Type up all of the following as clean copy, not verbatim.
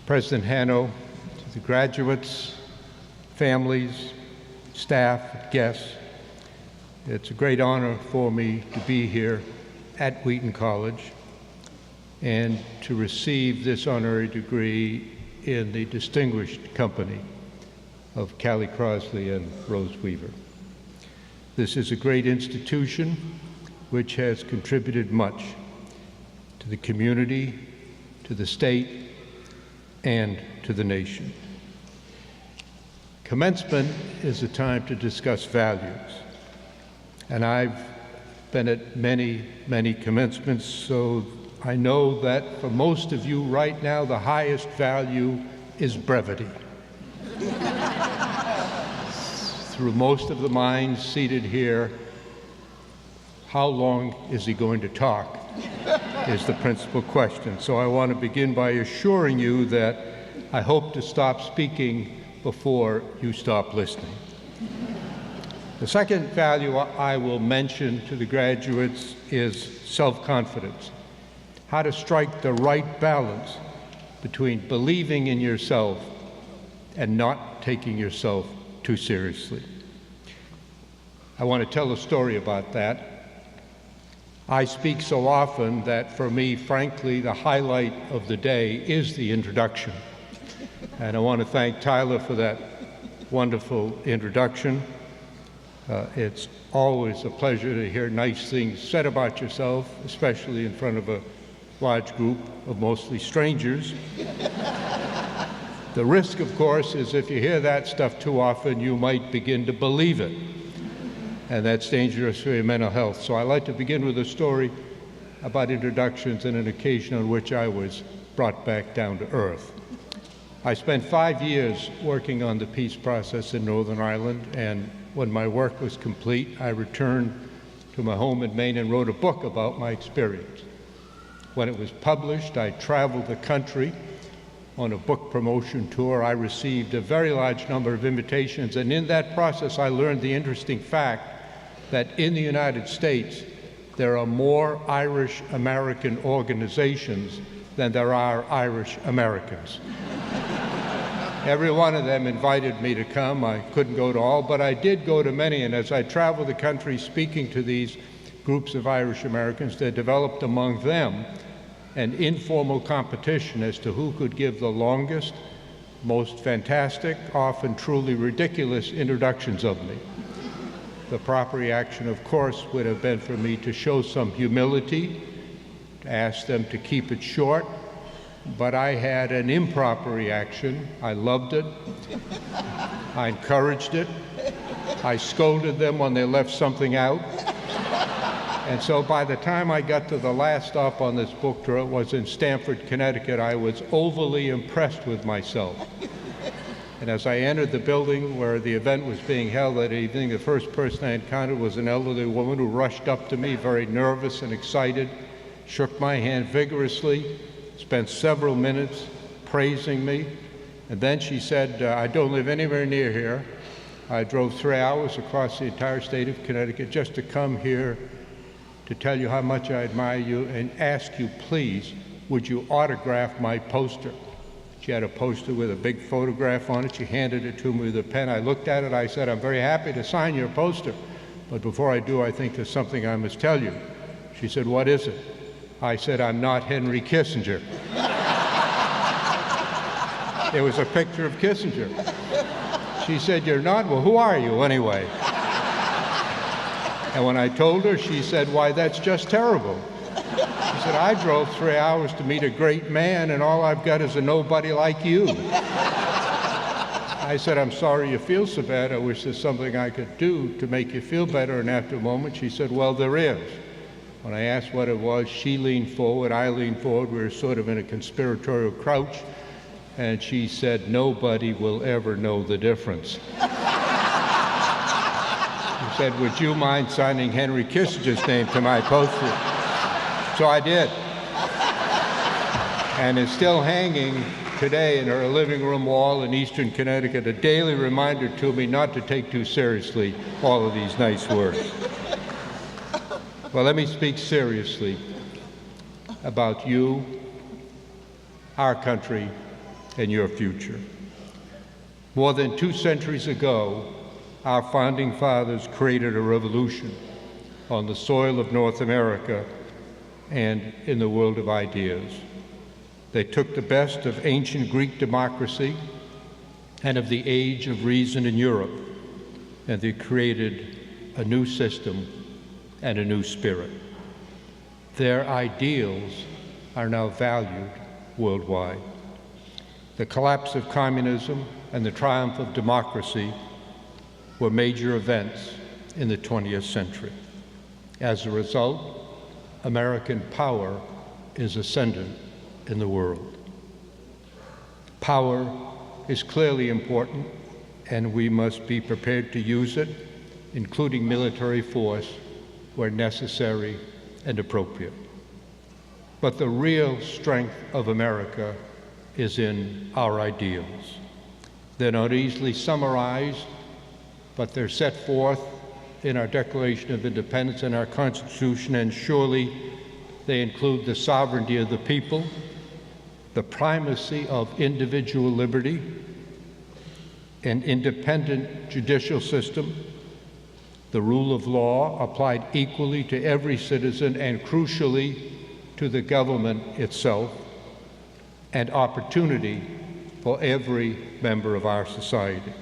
President Hanno, to the graduates, families, staff, guests, it's a great honor for me to be here at Wheaton College and to receive this honorary degree in the distinguished company of Callie Crosley and Rose Weaver. This is a great institution which has contributed much to the community, to the state, and to the nation. Commencement is a time to discuss values, and I've been at many, many commencements, so I know that for most of you right now, the highest value is brevity. Through most of the minds seated here, how long is he going to talk is the principal question. So I want to begin by assuring you that I hope to stop speaking before you stop listening. The second value I will mention to the graduates is self-confidence. How to strike the right balance between believing in yourself and not taking yourself too seriously. I want to tell a story about that. I speak so often that for me, frankly, the highlight of the day is the introduction. And I want to thank Tyler for that wonderful introduction. It's always a pleasure to hear nice things said about yourself, especially in front of a large group of mostly strangers. The risk, of course, is if you hear that stuff too often, you might begin to believe it. And that's dangerous for your mental health. So I like to begin with a story about introductions and an occasion on which I was brought back down to earth. I spent 5 years working on the peace process in Northern Ireland, and when my work was complete, I returned to my home in Maine and wrote a book about my experience. When it was published, I traveled the country on a book promotion tour. I received a very large number of invitations, and in that process, I learned the interesting fact that in the United States, there are more Irish American organizations than there are Irish Americans. Every one of them invited me to come. I couldn't go to all, but I did go to many, and as I traveled the country speaking to these groups of Irish Americans, they developed among them an informal competition as to who could give the longest, most fantastic, often truly ridiculous introductions of me. The proper reaction, of course, would have been for me to show some humility, to ask them to keep it short, but I had an improper reaction. I loved it. I encouraged it. I scolded them when they left something out. And so by the time I got to the last stop on this book tour, it was in Stamford, Connecticut, I was overly impressed with myself. And as I entered the building where the event was being held that evening, the first person I encountered was an elderly woman who rushed up to me, very nervous and excited, shook my hand vigorously, spent several minutes praising me, and then she said, I don't live anywhere near here. I drove 3 hours across the entire state of Connecticut just to come here to tell you how much I admire you and ask you, please, would you autograph my poster? She had a poster with a big photograph on it. She handed it to me with a pen. I looked at it. I said, I'm very happy to sign your poster, but before I do, I think there's something I must tell you. She said, what is it? I said, I'm not Henry Kissinger. It was a picture of Kissinger. She said, you're not? Well, who are you anyway? And when I told her, she said, why, that's just terrible. She said, I drove 3 hours to meet a great man, and all I've got is a nobody like you. I said, I'm sorry you feel so bad. I wish there's something I could do to make you feel better. And after a moment, she said, well, there is. When I asked what it was, she leaned forward, I leaned forward. We were sort of in a conspiratorial crouch. And she said, nobody will ever know the difference. She said, would you mind signing Henry Kissinger's name to my poster? So I did. And it's still hanging today in her living room wall in Eastern Connecticut, a daily reminder to me not to take too seriously all of these nice words. Well, let me speak seriously about you, our country, and your future. More than 2 centuries ago, our founding fathers created a revolution on the soil of North America and in the world of ideas. They took the best of ancient Greek democracy and of the age of reason in Europe, and they created a new system and a new spirit. Their ideals are now valued worldwide. The collapse of communism and the triumph of democracy were major events in the 20th century. As a result, American power is ascendant in the world. Power is clearly important, and we must be prepared to use it, including military force, where necessary and appropriate. But the real strength of America is in our ideals. They're not easily summarized, but they're set forth in our Declaration of Independence and our Constitution, and surely they include the sovereignty of the people, the primacy of individual liberty, an independent judicial system, the rule of law applied equally to every citizen and crucially to the government itself, and opportunity for every member of our society.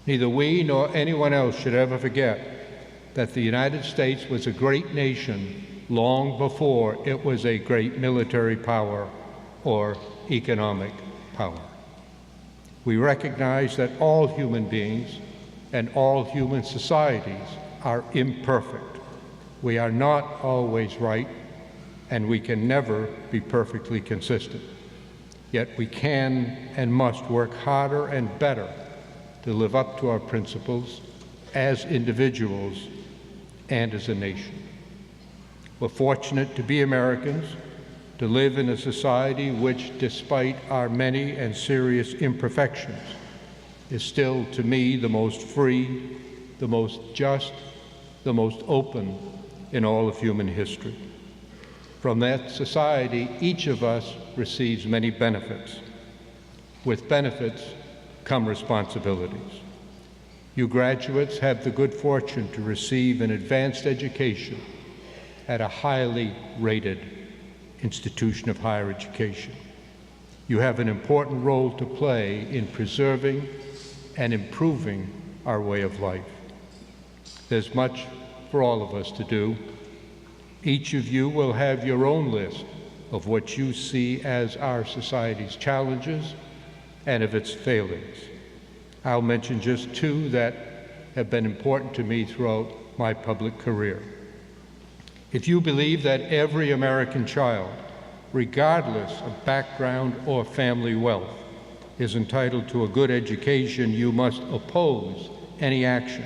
Neither we nor anyone else should ever forget that the United States was a great nation long before it was a great military power or economic power. We recognize that all human beings and all human societies are imperfect. We are not always right, and we can never be perfectly consistent. Yet we can and must work harder and better to live up to our principles as individuals and as a nation. We're fortunate to be Americans, to live in a society which, despite our many and serious imperfections, is still, to me, the most free, the most just, the most open in all of human history. From that society, each of us receives many benefits. With benefits come responsibilities. You graduates have the good fortune to receive an advanced education at a highly rated institution of higher education. You have an important role to play in preserving and improving our way of life. There's much for all of us to do. Each of you will have your own list of what you see as our society's challenges and of its failings. I'll mention just 2 that have been important to me throughout my public career. If you believe that every American child, regardless of background or family wealth, is entitled to a good education, you must oppose any action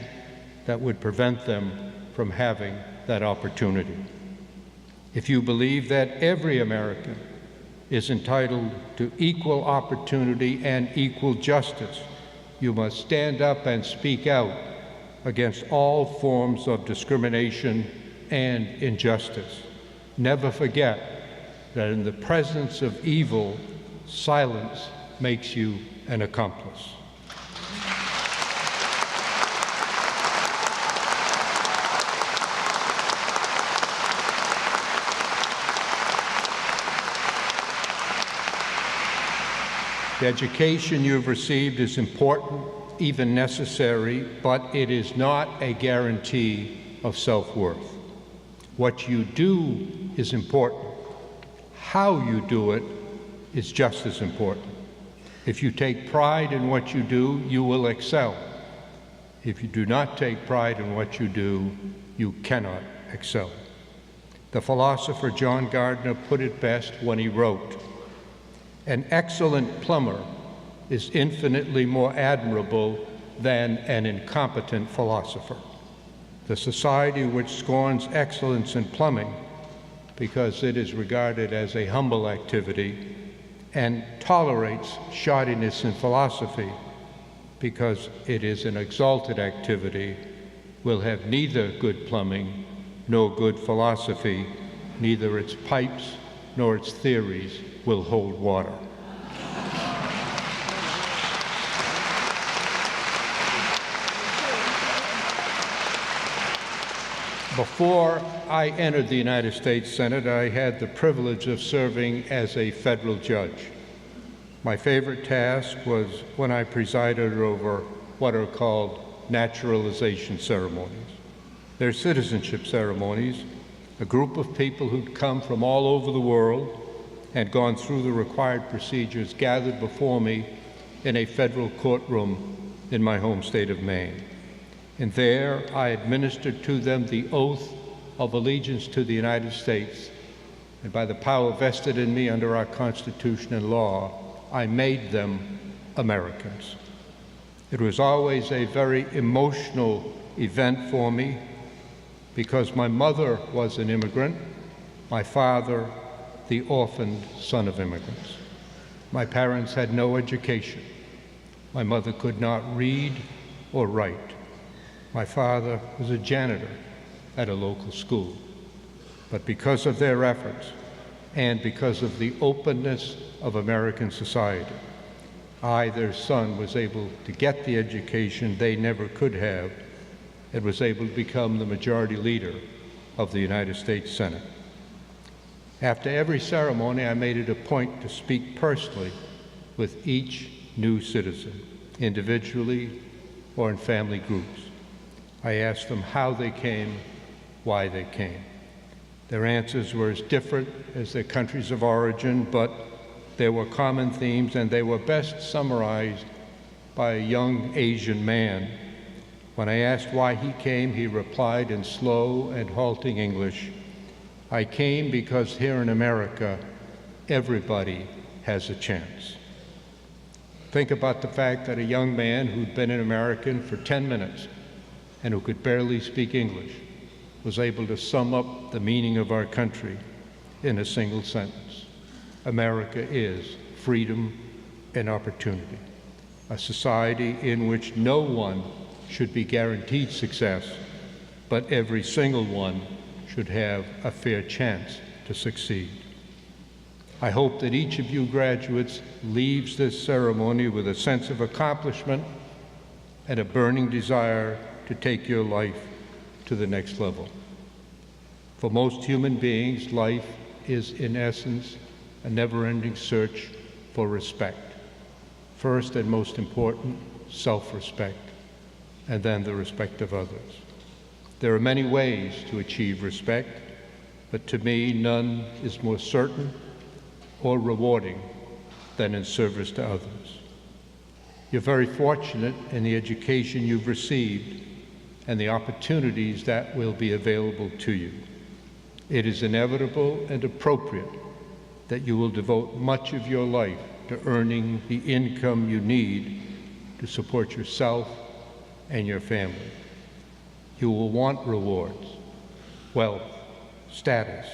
that would prevent them from having that opportunity. If you believe that every American is entitled to equal opportunity and equal justice, you must stand up and speak out against all forms of discrimination and injustice. Never forget that in the presence of evil, silence makes you an accomplice. The education you've received is important, even necessary, but it is not a guarantee of self-worth. What you do is important. How you do it is just as important. If you take pride in what you do, you will excel. If you do not take pride in what you do, you cannot excel. The philosopher John Gardner put it best when he wrote, "An excellent plumber is infinitely more admirable than an incompetent philosopher." The society which scorns excellence in plumbing because it is regarded as a humble activity and tolerates shoddiness in philosophy because it is an exalted activity will have neither good plumbing nor good philosophy, neither its pipes nor its theories will hold water. Before I entered the United States Senate, I had the privilege of serving as a federal judge. My favorite task was when I presided over what are called naturalization ceremonies. They're citizenship ceremonies, a group of people who'd come from all over the world and gone through the required procedures gathered before me in a federal courtroom in my home state of Maine. And there I administered to them the oath of allegiance to the United States, and by the power vested in me under our Constitution and law, I made them Americans. It was always a very emotional event for me because my mother was an immigrant, my father the orphaned son of immigrants. My parents had no education. My mother could not read or write. My father was a janitor at a local school. But because of their efforts and because of the openness of American society, I, their son, was able to get the education they never could have and was able to become the majority leader of the United States Senate. After every ceremony, I made it a point to speak personally with each new citizen, individually or in family groups. I asked them how they came, why they came. Their answers were as different as their countries of origin, but there were common themes, and they were best summarized by a young Asian man. When I asked why he came, he replied in slow and halting English, "I came because here in America, everybody has a chance." Think about the fact that a young man who'd been an American for 10 minutes and who could barely speak English was able to sum up the meaning of our country in a single sentence. America is freedom and opportunity, a society in which no one should be guaranteed success, but every single one should have a fair chance to succeed. I hope that each of you graduates leaves this ceremony with a sense of accomplishment and a burning desire to take your life to the next level. For most human beings, life is in essence a never-ending search for respect. First and most important, self-respect, and then the respect of others. There are many ways to achieve respect, but to me, none is more certain or rewarding than in service to others. You're very fortunate in the education you've received and the opportunities that will be available to you. It is inevitable and appropriate that you will devote much of your life to earning the income you need to support yourself and your family. You will want rewards, wealth, status,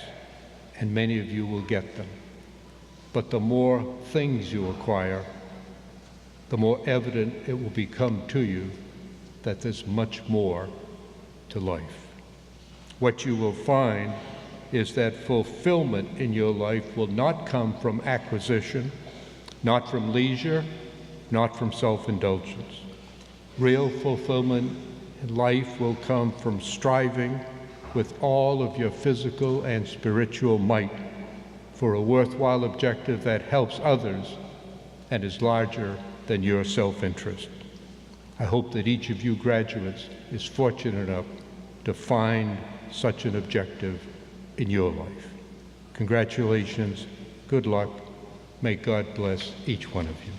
and many of you will get them. But the more things you acquire, the more evident it will become to you that there's much more to life. What you will find is that fulfillment in your life will not come from acquisition, not from leisure, not from self-indulgence. Real fulfillment in life will come from striving with all of your physical and spiritual might for a worthwhile objective that helps others and is larger than your self-interest. I hope that each of you graduates is fortunate enough to find such an objective in your life. Congratulations, good luck, may God bless each one of you.